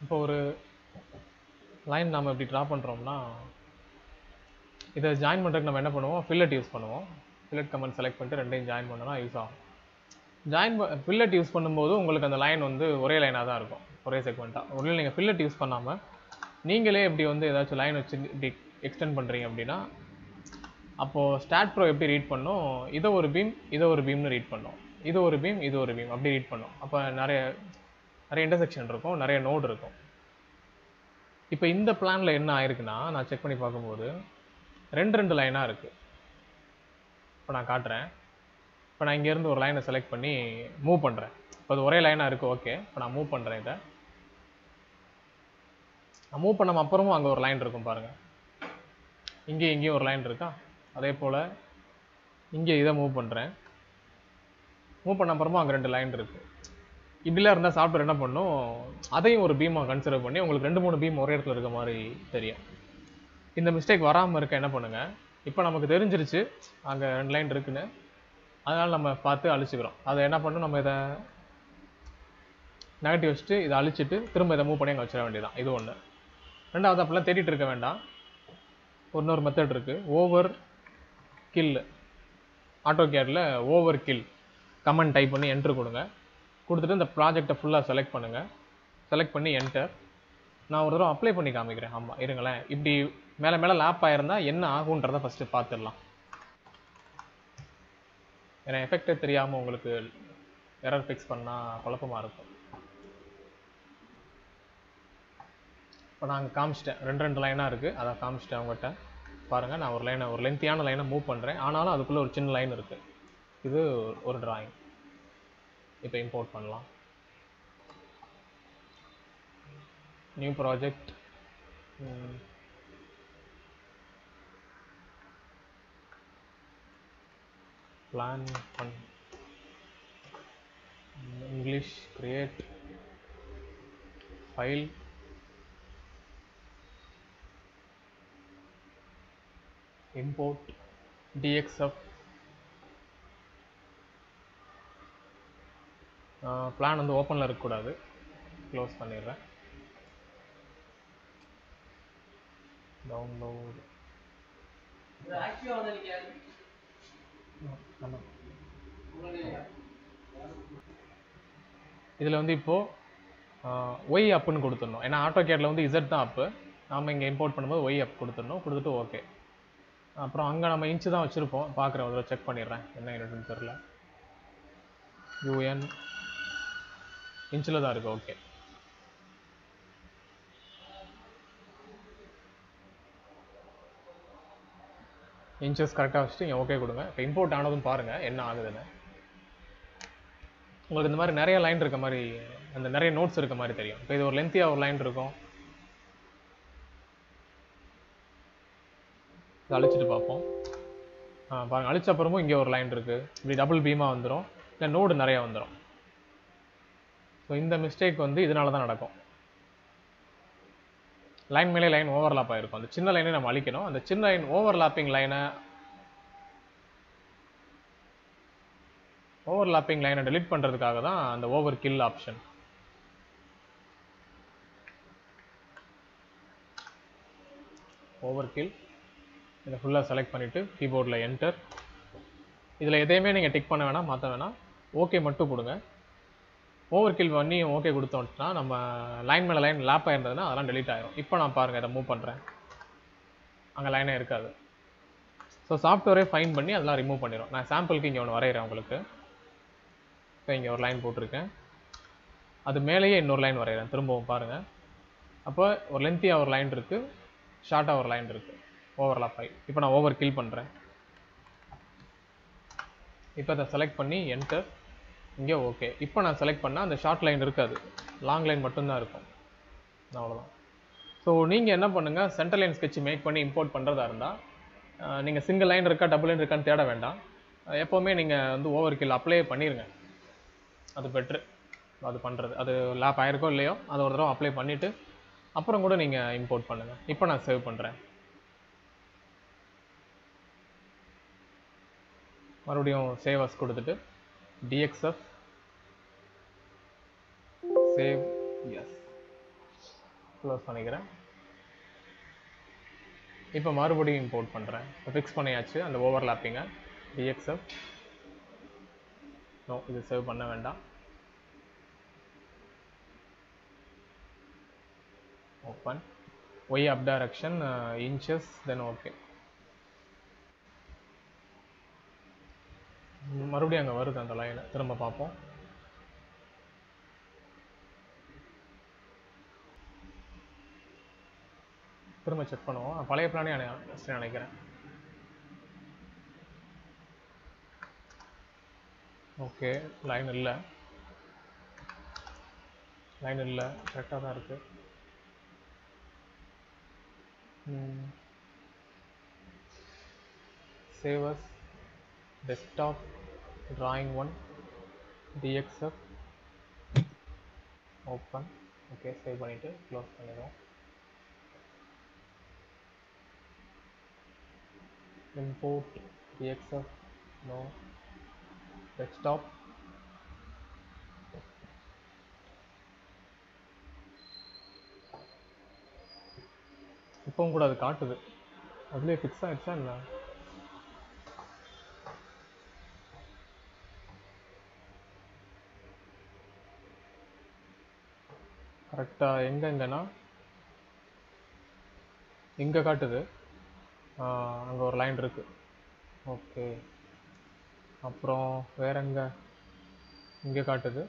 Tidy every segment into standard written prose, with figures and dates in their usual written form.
இப்போ ஒரு லைன் நம்ம இப்படி ட்ரா பண்ணுறோம்னா இதை ஜாயின் பண்ணுறதுக்கு நம்ம என்ன பண்ணுவோம், ஃபில்லட் யூஸ் பண்ணுவோம். ஃபில்லட் கமெண்ட் செலக்ட் பண்ணிட்டு ரெண்டையும் ஜாயின் பண்ணோம்னா யூஸ் ஆகும். ஃபில்லட் யூஸ் பண்ணும்போது உங்களுக்கு அந்த லைன் வந்து ஒரே லைனாக தான் இருக்கும், ஒரே செக்மெண்ட்டாக. ஒன்றும் நீங்கள் ஃபில்லட் யூஸ் பண்ணாமல் நீங்களே இப்படி வந்து ஏதாச்சும் லைன் வச்சு இப்படி எக்ஸ்டெண்ட் பண்ணுறீங்க அப்படின்னா அப்போது ஸ்டாட் ப்ரோ எப்படி ரீட் பண்ணும், இதை ஒரு பீம் இதை ஒரு பீம்னு ரீட் பண்ணும், இது ஒரு பீம் இது ஒரு பீம் அப்படி ரீட் பண்ணும். அப்போ நிறைய இன்டர்செக்ஷன் இருக்கும், நிறைய நோடு இருக்கும். இப்போ இந்த பிளானில் என்ன ஆயிருக்குன்னா நான் செக் பண்ணி பார்க்கும்போது ரெண்டு லைனாக இருக்குது. இப்போ நான் காட்டுறேன். இப்போ நான் இங்கேருந்து ஒரு லைனை செலக்ட் பண்ணி மூவ் பண்ணுறேன். இப்போ அது ஒரே லைனாக இருக்குது, ஓகே. இப்போ நான் மூவ் பண்ணுறேன். இதை நான் மூவ் பண்ணாமல் அப்புறமும் அங்கே ஒரு லைன் இருக்கும் பாருங்கள். இங்கேயும் ஒரு லைன் இருக்கா. அதே போல் இங்கே இதை மூவ் பண்ணுறேன். மூவ் பண்ண அப்புறமா அங்கே 2 லைன் இருக்குது. இப்படிலாம் இருந்தால் சாஃப்ட்வேர் என்ன பண்ணும், அதையும் ஒரு பீமாக கன்சிடர் பண்ணி உங்களுக்கு 2-3 பீம் ஒரே இடத்துல இருக்க மாதிரி தெரியும். இந்த மிஸ்டேக் வராமல் இருக்க என்ன பண்ணுங்கள், இப்போ நமக்கு தெரிஞ்சிருச்சு அங்கே 2 லைன் இருக்குன்னு, அதனால் நம்ம பார்த்து அழிச்சுக்கிறோம். அதை என்ன பண்ணணும், நம்ம இதை நெகட்டிவ் வச்சுட்டு இதை அழிச்சிட்டு திரும்ப இதை மூவ் பண்ணி அங்கே வச்சிட வேண்டியதான். இது ஒன்று. ரெண்டாவது, அப்படிலாம் தேடிட்டு இருக்க வேண்டாம். இன்னொரு மெத்தட் இருக்குது, ஓவர் கில். ஆட்டோகேடில் ஓவர் கில் கமெண்ட் டைப் பண்ணி என்ட்ரு கொடுங்க. கொடுத்துட்டு இந்த ப்ராஜெக்டை ஃபுல்லாக செலக்ட் பண்ணுங்கள். செலக்ட் பண்ணி என்டர். நான் ஒரு தடவை அப்ளை பண்ணி காமிக்கிறேன். ஆமாம், இருங்களேன். இப்படி மேலே லேப் ஆயிருந்தால் என்ன ஆகுன்றதை ஃபஸ்ட்டு பார்த்துடலாம். ஏன்னா எஃபெக்டே தெரியாமல் உங்களுக்கு எரர் ஃபிக்ஸ் பண்ணால் குழப்பமாக இருக்கும். இப்போ நாங்கள் காமிச்சிட்டேன், 2 லைனாக இருக்குது, அதை காமிச்சிட்டேன் அவங்ககிட்ட. பாருங்கள், நான் ஒரு லென்த்தியான லைனை மூவ் பண்ணுறேன், ஆனாலும் அதுக்குள்ளே ஒரு சின்ன லைன் இருக்குது. இது ஒரு டிராயிங். இப்போ இம்போர்ட் பண்ணலாம். நியூ ப்ராஜெக்ட், பிளான் பண்ண, English, create file, import dxf. Plan வந்து ஓப்பனில் இருக்கக்கூடாது, க்ளோஸ் பண்ணிடுறேன். டவுன்லோட். இதில் வந்து இப்போது ஒய் அப்புன்னு கொடுத்துடணும். ஏன்னா ஆட்டோகேடில் வந்து இசட் தான் அப்பு, நாம் இங்கே இம்போர்ட் பண்ணும்போது ஒய் அப் கொடுத்துடணும். கொடுத்துட்டு ஓகே. அப்புறம் அங்கே நம்ம இன்ச்சு தான் வச்சுருப்போம், பார்க்குறேன், ஒரு செக் பண்ணிடுறேன் என்ன யூனிட்னு தெரில. யூஎன் இன்ச்சில் தான் இருக்குது, ஓகே. இன்ச்சஸ் கரெக்டாக வச்சுட்டு இங்கே ஓகே கொடுங்க. இப்போ இம்போர்ட் ஆனதும் பாருங்கள் என்ன ஆகுதுன்னு. உங்களுக்கு இந்த மாதிரி நிறைய லைன் இருக்க மாதிரி, அந்த நிறைய நோட்ஸ் இருக்க மாதிரி தெரியும். இப்போ இது ஒரு லென்த்தியாக ஒரு லைன் இருக்கும். இதை அழிச்சிட்டு பார்ப்போம். பாருங்கள், அழிச்ச அப்புறமும் இங்கே ஒரு லைன் இருக்குது. இப்படி டபுள் பீமாக வந்துடும், இல்லை நோடு நிறையா வந்துடும். ஸோ இந்த மிஸ்டேக் வந்து இதனால தான் நடக்கும். லைன் மேலே லைன் ஓவர்லாப் ஆகிருக்கும். அந்த சின்ன லைனை நம்ம அழிக்கணும். அந்த சின்ன லைன் ஓவர்லாப்பிங் லைனை டெலிட் பண்ணுறதுக்காக தான் அந்த over kill option. Over kill இதை ஃபுல்லாக செலக்ட் பண்ணிவிட்டு கீபோர்டில் என்டர். இதில் எதையுமே நீங்கள் டிக் பண்ண வேணாம், மாற்ற வேணாம், ஓகே மட்டும் கொடுங்க. ஓவர் கில் பண்ணி ஓகே கொடுத்தோம்னா நம்ம லைன் மேலே லைன் லேப் ஆயிருந்ததுன்னா அதெல்லாம் டெலிட் ஆகிடும். இப்போ நான் பாருங்கள், இதை மூவ் பண்ணுறேன், அங்கே லைனே இருக்காது. ஸோ சாஃப்ட்வேரே ஃபைன் பண்ணி அதெல்லாம் ரிமூவ் பண்ணிடும். நான் சாம்பிளுக்கு இங்கே ஒன்று வரைகிறேன் உங்களுக்கு. இப்போ இங்கே ஒரு லைன் போட்டிருக்கேன், அது மேலேயே இன்னொரு லைன் வரைகிறேன், திரும்பவும் பாருங்கள். அப்போ ஒரு லென்த்தியாக ஒரு லைன் இருக்குது, ஷார்ட்டாக ஒரு லைன் இருக்குது, ஓவர்லாப் ஆகி. இப்போ நான் ஓவர் கில் பண்ணுறேன். இப்போ அதை செலக்ட் பண்ணி என்டர். இங்கே ஓகே. இப்போ நான் செலக்ட் பண்ணால் அந்த ஷார்ட் லைன் இருக்காது, லாங் லைன் மட்டும்தான் இருக்கும். அவ்வளோதான். ஸோ நீங்கள் என்ன பண்ணுங்கள், சென்டர் லைன் ஸ்கெட்ச் மேக் பண்ணி இம்போர்ட் பண்ணுறதா இருந்தால் நீங்கள் சிங்கிள் லைன் இருக்கா டபுள் லைன் இருக்கான்னு தேட வேண்டாம். எப்போவுமே நீங்கள் வந்து ஓவர் கில் அப்ளை பண்ணிடுங்க, அது பெட்ரு. அது பண்ணுறது, அது லேப் ஆயிருக்கோ இல்லையோ அதை ஒரு தடவை அப்ளை பண்ணிவிட்டு அப்புறம் கூட நீங்கள் இம்போர்ட் பண்ணுங்கள். இப்போ நான் சேவ் பண்ணுறேன். மறுபடியும் சேவ் அஸ் கொடுத்துட்டு dxf சேவ் எஸ். க்ளோஸ் பண்ணிக்கிறேன். இப்போ மறுபடியும் இம்போர்ட் பண்ணுறேன். ஃபிக்ஸ் பண்ணியாச்சு அந்த ஓவர்லாப்பிங்கை. dxf நோ, இது சேவ் பண்ண வேண்டாம். Open y up direction inches, then okay. மறுபடியும் அங்கே வருது அந்த லைனை, திரும்ப பார்ப்போம். திரும்ப செக் பண்ணுவோம். பழைய பிளானே நினைக்கிறேன். ஓகே, லைன் இல்லை, கரெக்டாக தான் இருக்குது. Save as desktop drawing 1 dxf open. Okay, save பண்ணிவிட்டு க்ளோஸ் பண்ணிடுவோம். import dxf no desktop. இப்பவும் கூட அது காட்டுது, அதுலேயே ஃபிக்ஸ் ஆகிடுச்சா இல்லை? கரெக்டாக எங்கெங்கன்னா இங்கே காட்டுது, அங்கே ஒரு லைன் இருக்குது. ஓகே, அப்புறம் வேற எங்கே? இங்கே காட்டுது,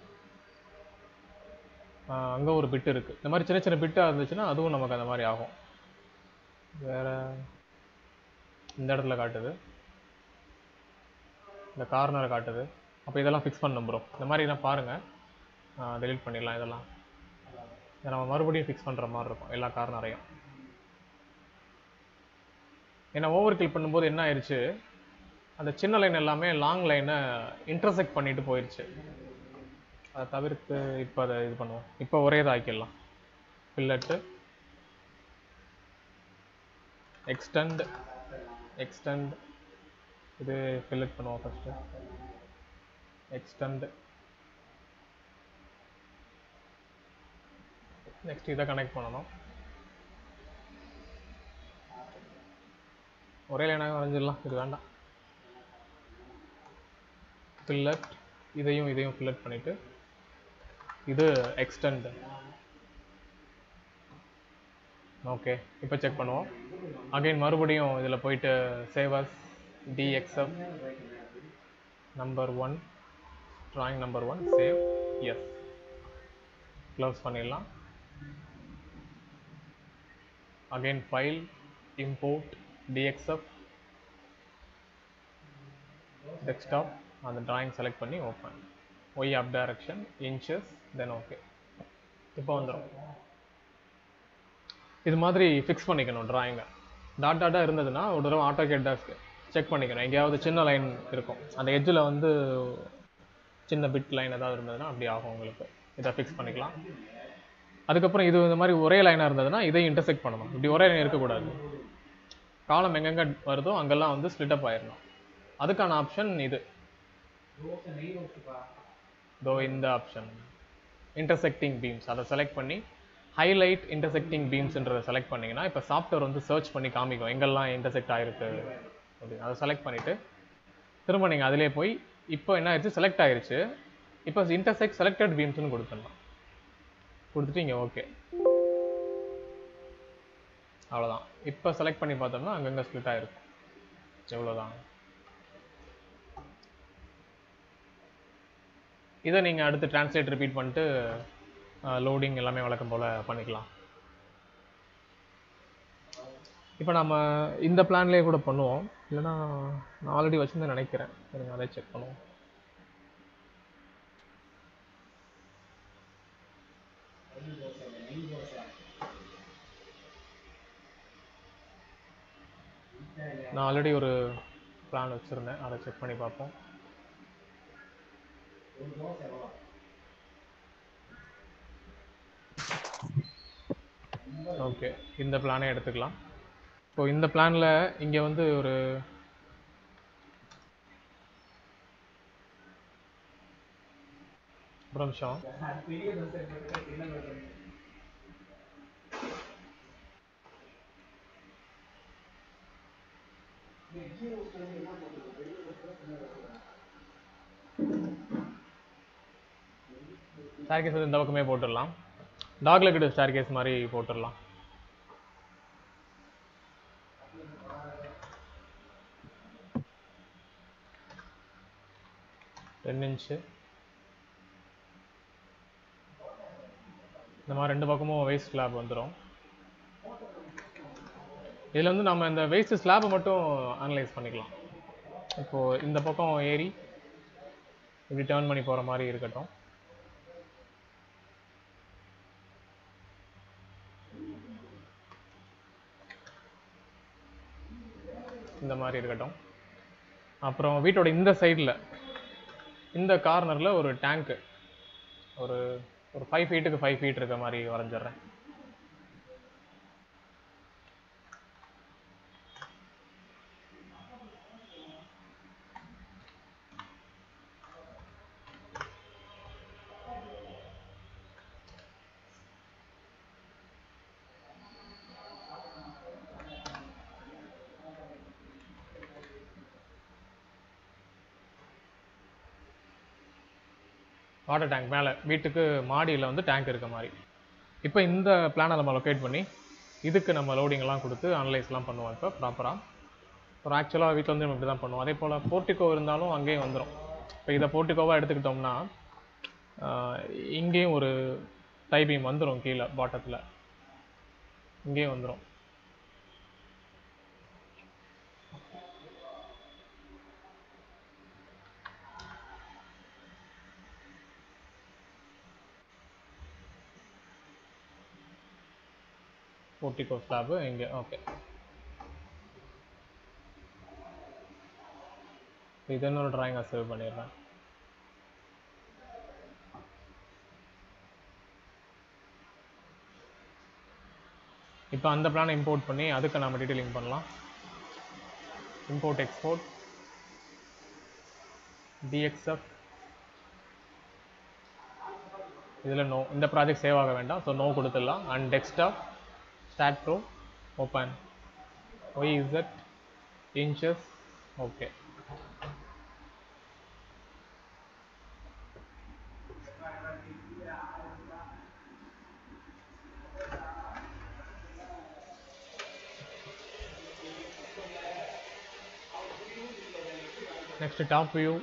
அங்கே ஒரு பிட்டு இருக்குது. இந்த மாதிரி சின்ன சின்ன பிட்டாக இருந்துச்சுன்னா அதுவும் நமக்கு அந்த மாதிரி ஆகும். வேறு இந்த இடத்துல காட்டுது, இந்த கார்னரை காட்டுது. அப்போ இதெல்லாம் ஃபிக்ஸ் பண்ணணும் ப்ரோ. இந்த மாதிரி நான் பாருங்கள், டெலீட் பண்ணிடலாம் இதெல்லாம். இதை நம்ம மறுபடியும் ஃபிக்ஸ் பண்ணுற மாதிரி இருக்கும் எல்லா கார்னரையும். ஏன்னா ஓவர் கிளிக் பண்ணும்போது என்ன ஆயிடுச்சு, அந்த சின்ன லைன் எல்லாமே லாங் லைனை இன்டர்செக்ட் பண்ணிட்டு போயிடுச்சு. அதை தவிர்த்து இப்போ அதை இது பண்ணுவோம். இப்போ ஒரே இதை ஆக்கிடலாம். ஃபில்லட்டு எக்ஸ்டெண்ட் இது ஃபில்லட் பண்ணுவோம் ஃபஸ்ட்டு. எக்ஸ்டெண்ட், நெக்ஸ்ட் இதை கனெக்ட் பண்ணணும். ஒரே லைனாக வரைஞ்சிடலாம், இது வேண்டாம். ஃபில்லட், இதையும் ஃபில்லட் பண்ணிவிட்டு இது எக்ஸ்டெண்ட். ஓகே, இப்போ செக் பண்ணுவோம். அகைன் மறுபடியும் இதில் போயிட்டு save as dxf number 1 drawing number 1 save as. Close பண்ணிடலாம். Again file, import dxf desktop, அந்த drawing செலக்ட் பண்ணி open. y up direction inches, then okay. இப்போ வந்துடும். இது மாதிரி ஃபிக்ஸ் பண்ணிக்கணும் டிராயிங்கை. டாட்டாக இருந்ததுன்னா ஒரு தடவை ஆட்டோகேட்டாக செக் பண்ணிக்கணும். எங்கேயாவது சின்ன லைன் இருக்கும், அந்த எட்ஜில் வந்து சின்ன பிட் லைன் ஏதாவது இருந்ததுன்னா அப்படி ஆகும் உங்களுக்கு. இதை ஃபிக்ஸ் பண்ணிக்கலாம். அதுக்கப்புறம் இது இந்த மாதிரி ஒரே லைனாக இருந்ததுன்னா இதையும் இன்டர்செக்ட் பண்ணணும். இப்படி ஒரே லைன் இருக்கக்கூடாது. காலம் எங்கெங்கே வருதோ அங்கெல்லாம் வந்து ஸ்ப்ளிட் அப் ஆயிடணும். அதுக்கான ஆப்ஷன் இது. இந்த ஆப்ஷன் இன்டர்செக்டிங் பீம்ஸ், அதை செலக்ட் பண்ணி ஹைலைட் இன்டர்செக்டிங் பீம்ஸ்ன்றதை செலக்ட் பண்ணிங்கன்னா இப்போ சாஃப்ட்வேர் வந்து சர்ச் பண்ணி காமிக்கும் எங்கெல்லாம் இன்டர்செக்ட் ஆகிருக்கு அப்படின்னு. அதை செலக்ட் பண்ணிவிட்டு திரும்ப நீங்கள் அதிலே போய் இப்போ என்ன ஆயிடுச்சு, செலக்ட் ஆயிடுச்சு. இப்போ இன்டர்செக்ட் செலக்டட் பீம்ஸ்னு கொடுத்துடலாம். கொடுத்துட்டு இங்கே ஓகே, அவ்வளோதான். இப்போ செலக்ட் பண்ணி பார்த்தோம்னா அங்கங்கே ஸ்ப்ளிட் ஆகிருக்கும். எவ்வளோதான். இதை நீங்கள் அடுத்து டிரான்ஸ்லேட் ரிப்பீட் பண்ணிட்டு லோடிங் எல்லாமே வழக்கம் போல் பண்ணிக்கலாம். இப்போ நம்ம இந்த பிளான்லேயே கூட பண்ணுவோம், இல்லைனா நான் ஆல்ரெடி வச்சுருந்தேன் நினைக்கிறேன். சரிங்க, அதை செக் பண்ணுவோம். நான் ஆல்ரெடி ஒரு பிளான் வச்சுருந்தேன், அதை செக் பண்ணி பார்ப்போம். ஓகே, இந்த பிளானே எடுத்துக்கலாம். இப்போ இந்த பிளானில் இங்கே வந்து ஒரு நிமிஷம், ஸ்டேர்கேஸ் வந்து இந்த பக்கமே போட்டுடலாம். டாக்ல கிட்ட ஸ்டேர்கேஸ் மாதிரி போட்டுடலாம். இன்ச்சு இந்த மாதிரி ரெண்டு பக்கமும் வேஸ்ட் ஸ்லாப் வந்துடும். இதில் வந்து நம்ம இந்த வேஸ்ட் ஸ்லாப்பை மட்டும் அனலைஸ் பண்ணிக்கலாம். இப்போது இந்த பக்கம் ஏறி இப்படி டர்ன் பண்ணி போகிற மாதிரி இருக்கட்டும். இந்த மாதிரி இருக்கட்டும். அப்புறம் வீட்டோட இந்த சைடில் இந்த கார்னரில் ஒரு டேங்க்கு ஒரு 5 ஃபீட்டுக்கு 5 ஃபீட் இருக்க மாதிரி வரைஞ்சிட்றேன். வாட்டர் டேங்க் மேலே வீட்டுக்கு மாடியில் வந்து டேங்க் இருக்க மாதிரி. இப்போ இந்த பிளானை நம்ம லொக்கேட் பண்ணி இதுக்கு நம்ம லோடிங்லாம் கொடுத்து அனலைஸ்லாம் பண்ணுவோம். இப்போ ப்ராப்பராக ஒரு ஆக்சுவலாக வீட்டில் வந்து நம்ம இப்படி தான் பண்ணுவோம். அதே போல் போர்ட்டிகோ இருந்தாலும் அங்கேயும் வந்துடும். இப்போ இதை போர்ட்டிகோவாக எடுத்துக்கிட்டோம்னா இங்கேயும் ஒரு டை பீம் வந்துடும். கீழே பாட்டத்தில் இங்கேயும் வந்துடும். போர்ட்டிகோ ஸ்லாப் இங்கே. ஓகே, இது இன்னொரு டிராயிங்காக சேவ் பண்ணிடுறேன். இப்போ அந்த பிளானை இம்போர்ட் பண்ணி அதுக்கு நம்ம டீட்டெயிலிங் பண்ணலாம். Import export DXF. இதில் நோ, இந்த ப்ராஜெக்ட் சேவ் ஆக வேண்டாம். ஸோ நோ கொடுத்துடலாம். And desktop start bro open YZ inches. Okay, next top view.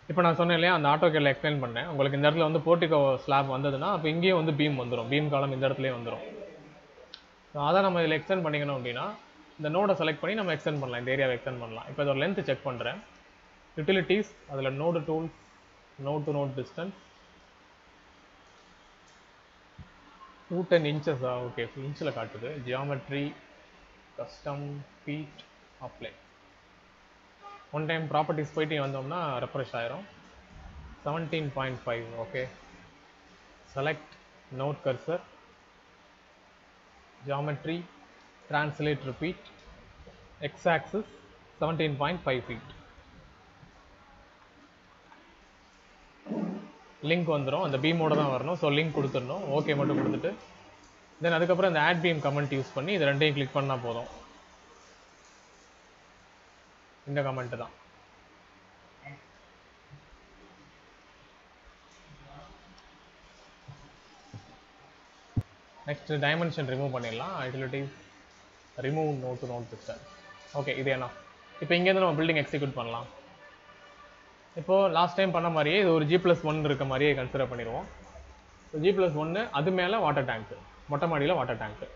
இப்போ நான் சொன்னேன் இல்லையா, அந்த ஆட்டோகேடில் எக்ஸ்பிளைன் பண்ணேன் உங்களுக்கு. இந்த இடத்துல வந்து போர்ட்டிகோ ஸ்லாப் வந்ததுன்னா அப்போ இங்கேயும் வந்து பீம் வந்துடும். பீம் காலம் இந்த இடத்துலேயே வந்துடும். ஸோ அதை நம்ம இதில் எக்ஸ்டெண்ட் பண்ணிக்கணும் அப்படின்னா இந்த நோடை செலக்ட் பண்ணி நம்ம எக்ஸ்டெண்ட் பண்ணலாம். இந்த ஏரியாவை எக்ஸ்டெண்ட் பண்ணலாம். இப்போ இதோட லென்த் செக் பண்ணுறேன். யூட்டிலிட்டிஸ், அதில் node tools, node to node distance 210 inches. Okay, இன்ச்சில் காட்டுது. Geometry, custom, feet, apply. One time properties போயிட்டு வந்தோம்னா ரெஃப்ரெஷ் ஆயிரும். 17.5. Okay, select node cursor, geometry, translate, repeat, X axis 17.5 feet. Link வந்துடும். அந்த பீமோட தான் வரணும். ஸோ லிங்க் கொடுத்துடணும். ஓகே மட்டும் கொடுத்துட்டு தென் அதுக்கப்புறம் இந்த ஆட் பீம் கமெண்ட் யூஸ் பண்ணி இது ரெண்டையும் கிளிக் பண்ணால் போதும். இந்த கமெண்ட் தான். நெக்ஸ்ட் டைமென்ஷன் ரிமூவ் பண்ணிடலாம். Utilities, remove node to node distance. Okay, இது என்ன? இப்போ இங்கேருந்து நம்ம பில்டிங் எக்ஸிக்யூட் பண்ணலாம். இப்போது லாஸ்ட் டைம் பண்ண மாதிரியே இது ஒரு G+1 இருக்க மாதிரியே கன்சிடர் பண்ணிடுவோம். ஸோ G+1 அது மேலே வாட்டர் டேங்க்கு, மொட்டை மாடியில் வாட்டர் டேங்க்கு.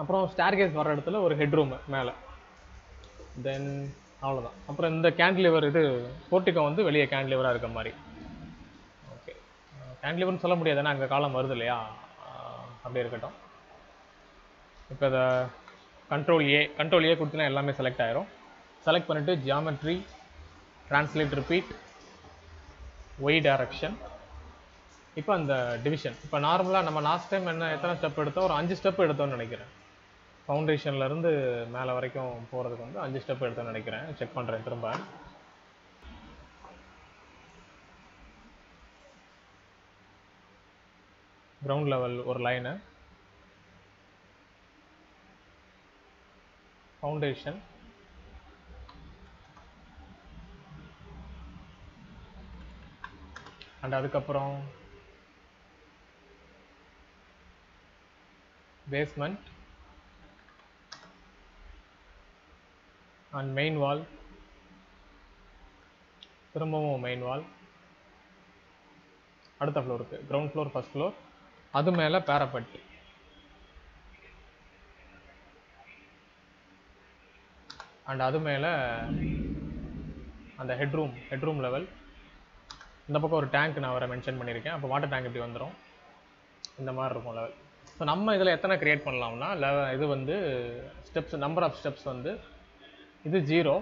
அப்புறம் ஸ்டேர்கேஸ் வர இடத்துல ஒரு ஹெட் ரூமு மேலே. தென் அவ்வளோதான். அப்புறம் இந்த கேண்டிலிவர், இது போர்ட்டிகோ வந்து வெளியே கேண்டிலிவராக இருக்க மாதிரி. ஓகே, கேண்டிலிவர்னு சொல்ல முடியாது, ஏன்னா அங்கே காலம் வருது இல்லையா, அப்படியே இருக்கட்டும். இப்போ இதை கண்ட்ரோல் ஏ கொடுத்தீங்கன்னா எல்லாமே செலக்ட் ஆயிரும். செலக்ட் பண்ணிவிட்டு geometry, translate, repeat, Y direction. இப்போ அந்த டிவிஷன், இப்போ நார்மலாக நம்ம லாஸ்ட் டைம் எத்தனை ஸ்டெப் எடுத்தோம்? ஒரு 5 ஸ்டெப் எடுத்தோம்னு நினைக்கிறேன். ஃபவுண்டேஷன்லேருந்து மேலே வரைக்கும் போகிறதுக்கு வந்து 5 ஸ்டெப் எடுத்தோம்னு நினைக்கிறேன். செக் பண்ணுறேன் திரும்ப. கிரவுண்ட் லெவல் ஒரு லைனு, ஃபவுண்டேஷன், அண்ட் அதுக்கப்புறம் பேஸ்மெண்ட் அண்ட் மெயின் வால், திரும்பவும் மெயின் வால், அடுத்த ஃப்ளோருக்கு கிரவுண்ட் ஃப்ளோர் ஃபர்ஸ்ட் ஃப்ளோர், அது மேலே பேரப்பட், அண்ட் அது மேலே அந்த ஹெட்ரூம் லெவல். இந்த பக்கம் ஒரு டேங்க் நான் வர மென்ஷன் பண்ணியிருக்கேன். அப்போ வாட்டர் டேங்க் இப்படி வந்துடும், இந்த மாதிரி இருக்கும் லெவல். ஸோ நம்ம இதில் எத்தனை கிரியேட் பண்ணலாம்னா இது வந்து ஸ்டெப்ஸ், நம்பர் ஆஃப் ஸ்டெப்ஸ் வந்து இது 0,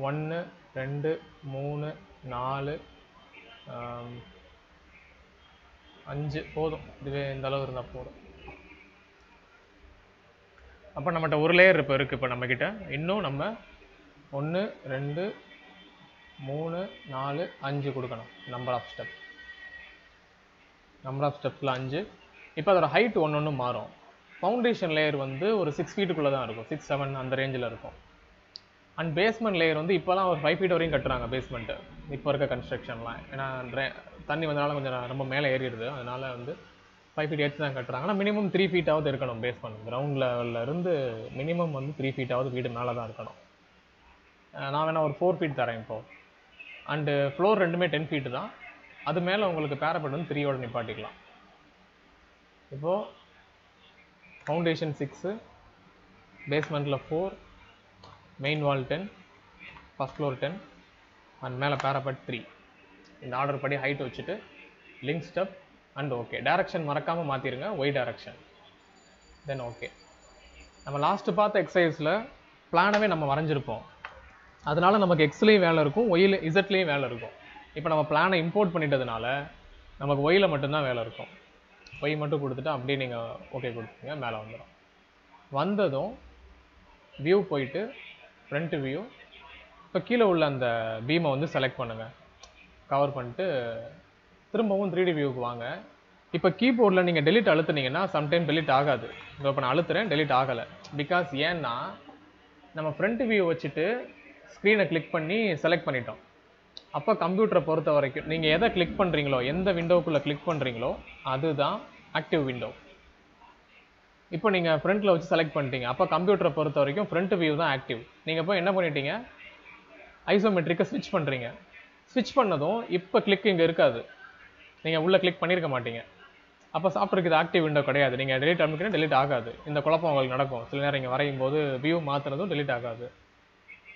ஒன்று 2 3 4 5 போதும். இதுவே இந்த அளவு இருந்தால் போதும். அப்போ நம்மகிட்ட ஒரு லேயர் இப்போ இருக்குது. இப்போ நம்மக்கிட்ட இன்னும் நம்ம 1 2 3 4 5 கொடுக்கணும் நம்பர் ஆஃப் ஸ்டெப்ஸில் 5. இப்போ அதோட ஹைட் ஒன்று மாறும். ஃபவுண்டேஷன் லேயர் வந்து ஒரு 6 ஃபீட்டுக்குள்ளே தான் இருக்கும், 6 7 அந்த ரேஞ்சில் இருக்கும். அண்ட் பேஸ்மெண்ட் லேயர் வந்து இப்போலாம் ஒரு 5 ஃபீட் வரையும் கட்டுறாங்க பேஸ்மெண்ட்டு, இப்போ இருக்க கன்ஸ்ட்ரக்ஷன்லாம். ஏன்னா தண்ணி வந்தனால கொஞ்சம் ரொம்ப மேலே ஏறிடுது, அதனால வந்து 5 ஃபீட் ஏற்றி தான் கட்டுறாங்க. ஆனால் மினிமம் 3 ஃபீட்டாவது இருக்கணும் பேஸ்மெண்ட். கிரவுண்ட் லெவலில் இருந்து மினிமம் வந்து 3 ஃபீட்டாவது வீடு மேலே தான் இருக்கணும். நான் வேணா ஒரு 4 ஃபீட் தரேன் இப்போது. அண்டு ஃப்ளோர் ரெண்டுமே 10 ஃபீட்டு தான். அது மேலே உங்களுக்கு பேரப்பட் வந்து 3யோட நிப்பாட்டிக்கலாம். இப்போது foundation 6, பேஸ்மெண்ட்டில் 4, main wall 10, first floor 10, and மேலே பேரப்பட் 3. இந்த ஆர்டர் படி ஹைட் வச்சுட்டு link step and okay. Direction மறக்காமல் மாற்றிடுங்க, ஒய் டைரக்ஷன். Then okay. நம்ம லாஸ்ட்டு பார்த்த எக்ஸசைஸில் பிளானவே நம்ம வரைஞ்சிருப்போம். அதனால நமக்கு எக்ஸ்லேயும் வேலை இருக்கும், ஒயில் இசட்லேயும் வேலை இருக்கும். இப்போ நம்ம பிளானை இம்போர்ட் பண்ணிட்டதுனால நமக்கு ஒயில் மட்டும்தான் வேலை இருக்கும். ஒய் மட்டும் கொடுத்துட்டு அப்படியே நீங்கள் ஓகே கொடுத்துங்க, மேலே வந்துடும். வந்ததும் வியூ போயிட்டு ஃப்ரண்ட் வியூ, இப்போ கீழே உள்ள அந்த பீமை வந்து செலக்ட் பண்ணுங்கள், கவர் பண்ணிட்டு திரும்பவும் 3D வியூவுக்கு வாங்க. இப்போ கீபோர்டில் நீங்கள் டெலிட் அழுத்துனீங்கன்னா சம்டைம் டெலிட் ஆகாது. இப்போ நான் அழுத்துறேன், டெலிட் ஆகலை. பிகாஸ் ஏன்னா நம்ம ஃப்ரண்ட் வியூ வச்சுட்டு ஸ்க்ரீனை கிளிக் பண்ணி செலக்ட் பண்ணிட்டோம். அப்போ கம்ப்யூட்டரை பொறுத்த வரைக்கும் நீங்கள் எதை கிளிக் பண்ணுறீங்களோ, எந்த விண்டோக்குள்ளே கிளிக் பண்ணுறீங்களோ அதுதான் ஆக்டிவ் விண்டோ. இப்போ நீங்கள் ஃப்ரண்ட்டில் வச்சு செலக்ட் பண்ணிட்டீங்க, அப்போ கம்ப்யூட்டரை பொறுத்த வரைக்கும் ஃப்ரண்ட் வியூ தான் ஆக்டிவ். நீங்கள் இப்போ என்ன பண்ணிட்டீங்க, ஐசோமெட்ரிக்கை ஸ்விட்ச் பண்ணுறீங்க. ஸ்விட்ச் பண்ணதும் இப்போ கிளிக் இங்கே இருக்காது, நீங்கள் உள்ளே கிளிக் பண்ணியிருக்க மாட்டீங்க. அப்போ சாஃப்ட்வேருக்கு இது ஆக்டிவ் விண்டோ கிடையாது. நீங்கள் டெலிட் அனுப்பினா டெலிட் ஆகாது. இந்த குழப்பம் உங்களுக்கு நடக்கும் சில நேரம். இங்கே வரையும் போது வியூ மாற்றுறதும் டெலிட் ஆகாது.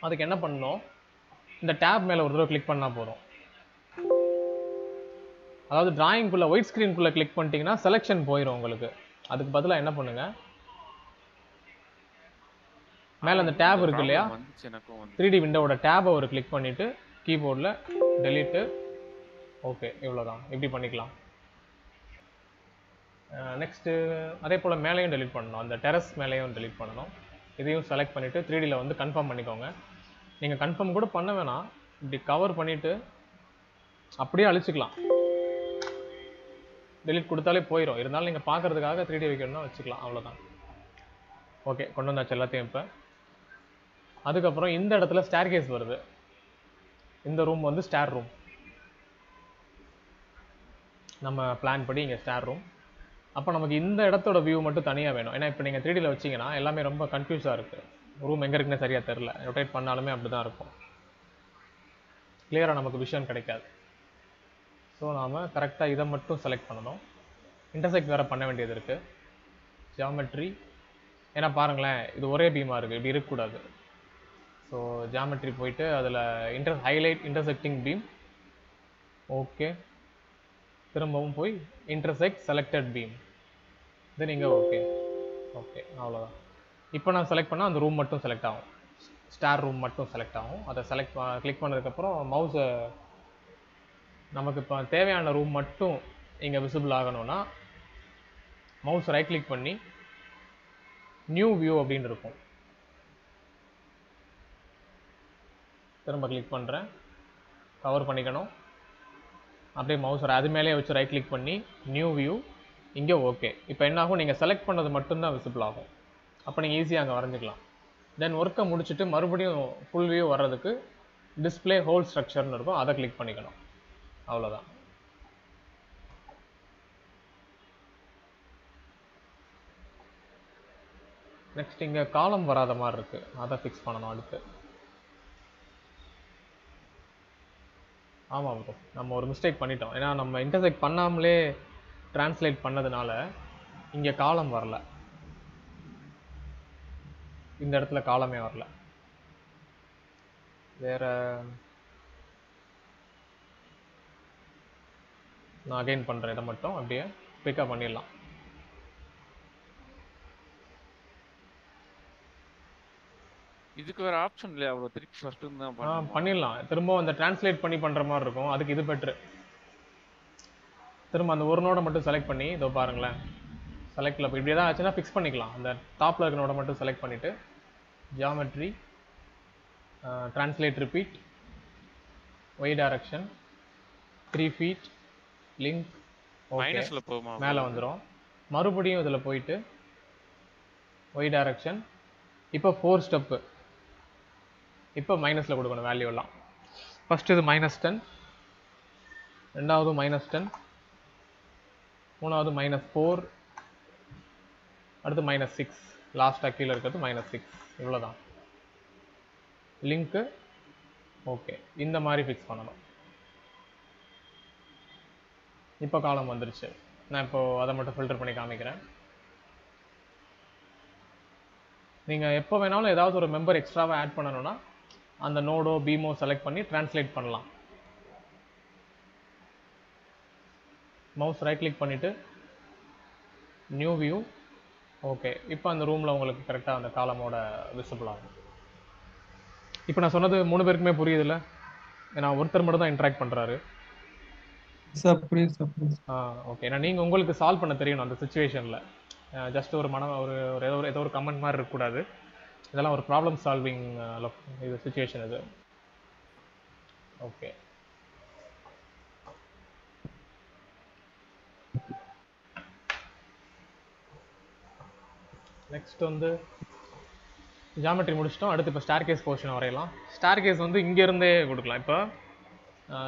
அதுக்கு என்ன பண்ணணும், இந்த டேப் மேலே ஒரு தடவை கிளிக் பண்ணால் போதும். அதாவது டிராயிங்குள்ளே ஒயிட் ஸ்க்ரீனுக்குள்ளே கிளிக் பண்ணிட்டீங்கன்னா செலெக்ஷன் போயிடும் உங்களுக்கு. அதுக்கு பதிலாக என்ன பண்ணுங்கள், மேலே அந்த டேப் இருக்கு இல்லையா, 3D விண்டோவோட டேபை ஒரு கிளிக் பண்ணிவிட்டு கீபோர்டில் டெலிட்டு ஓகே, இவ்வளோதான். இப்படி பண்ணிக்கலாம். நெக்ஸ்ட்டு அதே போல் மேலேயும் டெலிட் பண்ணணும், அந்த டெரஸ் மேலேயும் டெலிட் பண்ணணும். இதையும் செலக்ட் பண்ணிவிட்டு 3Dயில் வந்து கன்ஃபார்ம் பண்ணிக்கோங்க. நீங்கள் கன்ஃபார்ம் கூட பண்ண வேணாம், இப்படி கவர் பண்ணிவிட்டு அப்படியே அழிச்சிக்கலாம். டெலிட் கொடுத்தாலே போயிடும். இருந்தாலும் நீங்கள் பார்க்குறதுக்காக 3D வைக்கணும்னா வச்சுக்கலாம், அவ்வளோதான். ஓகே, கொண்டு வந்தாச்சு எல்லாத்தையும். இப்போ அதுக்கப்புறம் இந்த இடத்துல ஸ்டேர் கேஸ் வருது. இந்த ரூம் வந்து ஸ்டேர் ரூம், நம்ம பிளான் படி இங்கே ஸ்டேர் ரூம். அப்போ நமக்கு இந்த இடத்தோட வியூ மட்டும் தனியாக வேணும். ஏன்னா இப்போ நீங்கள் 3Dயில் வச்சிங்கன்னா எல்லாமே ரொம்ப கன்ஃபியூஸாக இருக்குது. ரூம் எங்கே இருக்குன்னு சரியாக தெரில, ரொட்டேட் பண்ணாலுமே அப்படி தான் இருக்கும், கிளியராக நமக்கு விஷன் கிடைக்காது. ஸோ நாம் கரெக்டாக இதை மட்டும் செலக்ட் பண்ணணும். இன்டர்செக்ட் வேறு பண்ண வேண்டியது இருக்குது. ஜியாமெட்ரி, ஏன்னா பாருங்களேன் இது ஒரே பீமாக இருக்குது, இப்படி இருக்கக்கூடாது. ஸோ ஜியாமெட்ரி போயிட்டு அதில் ஹைலைட் இன்டர்செக்டிங் பீம், ஓகே. திரும்பவும் போய் இன்டர்செக்ட் செலக்டட் பீம், இது நீங்கள் ஓகே ஓகே, அவ்வளோதான். இப்போ நான் செலக்ட் பண்ணால் அந்த ரூம் மட்டும் செலக்ட் ஆகும், ஸ்டார் ரூம் மட்டும் செலக்ட் ஆகும். அதை கிளிக் பண்ணதுக்கப்புறம் மவுஸை நமக்கு இப்போ தேவையான ரூம் மட்டும் இங்கே விசிபிள் ஆகணும்னா மவுஸ் ரைட் கிளிக் பண்ணி நியூ வியூ அப்படின்னு இருக்கும், திரும்ப கிளிக் பண்ணுறேன், கவர் பண்ணிக்கணும். அப்படியே மவுஸ் அது மேலே வச்சு ரைட் கிளிக் பண்ணி நியூ வியூ, இங்கே ஓகே. இப்போ என்ன ஆகும், நீங்கள் செலக்ட் பண்ணது மட்டும்தான் விசிபிள் ஆகும். அப்போ நீங்கள் ஈஸியாக அங்கே வரைஞ்சிக்கலாம். தென் ஒர்க்கை முடிச்சுட்டு மறுபடியும் ஃபுல் வியூ வர்றதுக்கு டிஸ்பிளே ஹோல் ஸ்ட்ரக்சர்னு இருக்கும், அதை கிளிக் பண்ணிக்கணும். அவ்வளோதான். நெக்ஸ்ட் இங்கே காலம் வராத மாதிரி இருக்கு, அதை ஃபிக்ஸ் பண்ணணும் அடுத்து. ஆமாம் ப்ரோ, நம்ம ஒரு மிஸ்டேக் பண்ணிட்டோம். ஏன்னா நம்ம இன்டர்செக்ட் பண்ணாமலே டிரான்ஸ்லேட் பண்ணதுனால இங்கே காலம் வரல, இந்த இடத்துல காலமே வரல. வேற நான் அகைன் பண்ணுற இடம் மட்டும் அப்படியே பிக்கப் பண்ணிடலாம். இதுக்கு வேற ஆப்ஷன் இல்லையா அவ்வளோ? திருப்பி ஃபர்ஸ்ட் தான் பண்ணிடலாம். திரும்ப அந்த டிரான்ஸ்லேட் பண்ணி பண்ணுற மாதிரி இருக்கும், அதுக்கு இது பெட்ரு. திரும்ப அந்த ஒரு நோடை மட்டும் செலக்ட் பண்ணி இதோ பாருங்களேன், செலக்டில் இப்போ இப்படி தான் ஆச்சுன்னா ஃபிக்ஸ் பண்ணிக்கலாம். அந்த டாப்பில் இருக்க நோடை மட்டும் செலக்ட் பண்ணிவிட்டு geometry, translate repeat, Y direction 3 feet, link மைனஸில் போகுமா? மேலே வந்துடும். மறுபடியும் இதில் போயிட்டு ஒய் டைரக்ஷன், இப்போ 4 ஸ்டெப்பு, இப்போ மைனஸில் கொடுக்கணும் வேல்யூலாம். ஃபஸ்ட்டு இது -10, ரெண்டாவது -10, மூணாவது -4, அடுத்து -6, லாஸ்ட்டாக கீழே இருக்கிறது -6. இவ்வளோதான் லிங்க்கு. ஓகே, இந்த மாதிரி ஃபிக்ஸ் பண்ணணும். இப்போ காலம் வந்துருச்சு. நான் இப்போது அதை மட்டும் ஃபில்டர் பண்ணி காமிக்கிறேன். நீங்கள் எப்போ வேணாலும் ஏதாவது ஒரு மெம்பர் எக்ஸ்ட்ராவாக ஆட் பண்ணணும்னா அந்த நோடோ பீமோ செலக்ட் பண்ணி டிரான்ஸ்லேட் பண்ணலாம். மவுஸ் ரைட் கிளிக் பண்ணிவிட்டு நியூ வியூ. ஓகே, இப்போ அந்த ரூமில் உங்களுக்கு கரெக்டாக அந்த காலமோட விசிபிள் ஆகும். இப்போ நான் சொன்னது 3 பேருக்குமே புரியுதுல்ல? ஏன்னா ஒருத்தர் மட்டும் தான் இன்ட்ராக்ட் பண்ணுறாரு. ஓகே, நான் நீங்கள் உங்களுக்கு சால்வ் பண்ண தெரியணும் அந்த சுச்சுவேஷனில். ஜஸ்ட் ஒரு ஏதோ ஒரு கமெண்ட் மாதிரி இருக்கக்கூடாது. இதெல்லாம் ஒரு ப்ராப்ளம் சால்விங் இது சுச்சுவேஷன் இது. ஓகே, நெக்ஸ்ட் வந்து ஜியாமெட்ரி முடிச்சிட்டோம். அடுத்து இப்போ ஸ்டேர்கேஸ் போர்ஷனை வரையலாம். ஸ்டேர்கேஸ் வந்து இங்கேருந்தே கொடுக்கலாம். இப்போ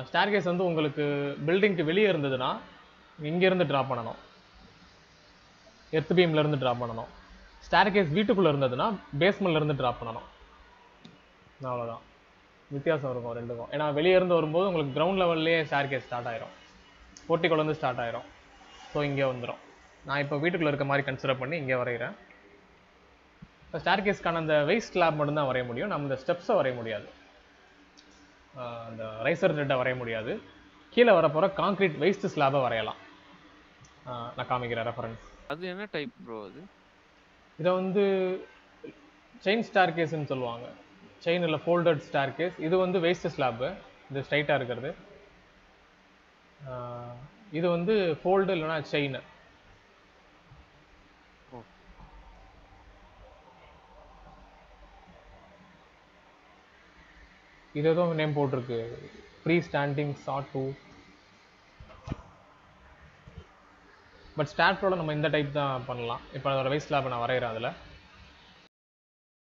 ஸ்டேர்கேஸ் வந்து உங்களுக்கு பில்டிங்க்கு வெளியே இருந்ததுன்னா இங்கேருந்து ட்ரா பண்ணணும், எர்த் பீம்லேருந்து ட்ரா பண்ணணும். ஸ்டேர்கேஸ் வீட்டுக்குள்ளே இருந்ததுன்னா பேஸ்மெண்ட்லேருந்து ட்ரா பண்ணணும். அவ்வளோதான் வித்தியாசம் இருக்கும் ரெண்டுக்கும். ஏன்னா வெளியே இருந்து வரும்போது உங்களுக்கு கிரவுண்ட் லெவல்லே ஸ்டேர்கேஸ் ஸ்டார்ட் ஆயிரும், போர்ட்டிகோலேருந்து ஸ்டார்ட் ஆயிரும். ஸோ இங்கே வந்துடும். நான் இப்போ வீட்டுக்குள்ளே இருக்க மாதிரி கன்சிடர் பண்ணி இங்கே வரைகிறேன். இப்போ ஸ்டேர்கேஸ்க்கான அந்த வெயிட் ஸ்லாப் மட்டும்தான் வரைய முடியும், நம்ம இந்த ஸ்டெப்ஸை வரைய முடியாது, அந்த ரைசர் ரெட்டை வரைய முடியாது. கீழே வரப்போகிற கான்க்ரீட் வெயிஸ்ட் ஸ்லாபை வரையலாம். நான் காமிக்கிறேன் ரெஃபரன்ஸ். அது என்ன டைப் ப்ரோ? அது இதை வந்து செயின் ஸ்டார்கேஸ்ன்னு சொல்லுவாங்க. செயின் இல்லை, ஃபோல்டட் ஸ்டார்கேஸ். இது வந்து வெயிஸ்ட் ஸ்லாப்பு, இது ஸ்ட்ரைட்டாக இருக்கிறது. இது வந்து ஃபோல்டு இல்லைனா செயின். இது ஏதோ நேம் போட்டிருக்கு, ஃப்ரீ ஸ்டாண்டிங் சா 2. பட் ஸ்டார்டோட நம்ம இந்த டைப் தான் பண்ணலாம். இப்போ அதோட வெயிட் ஸ்லாப் நான் வரைகிறேன் அதில்.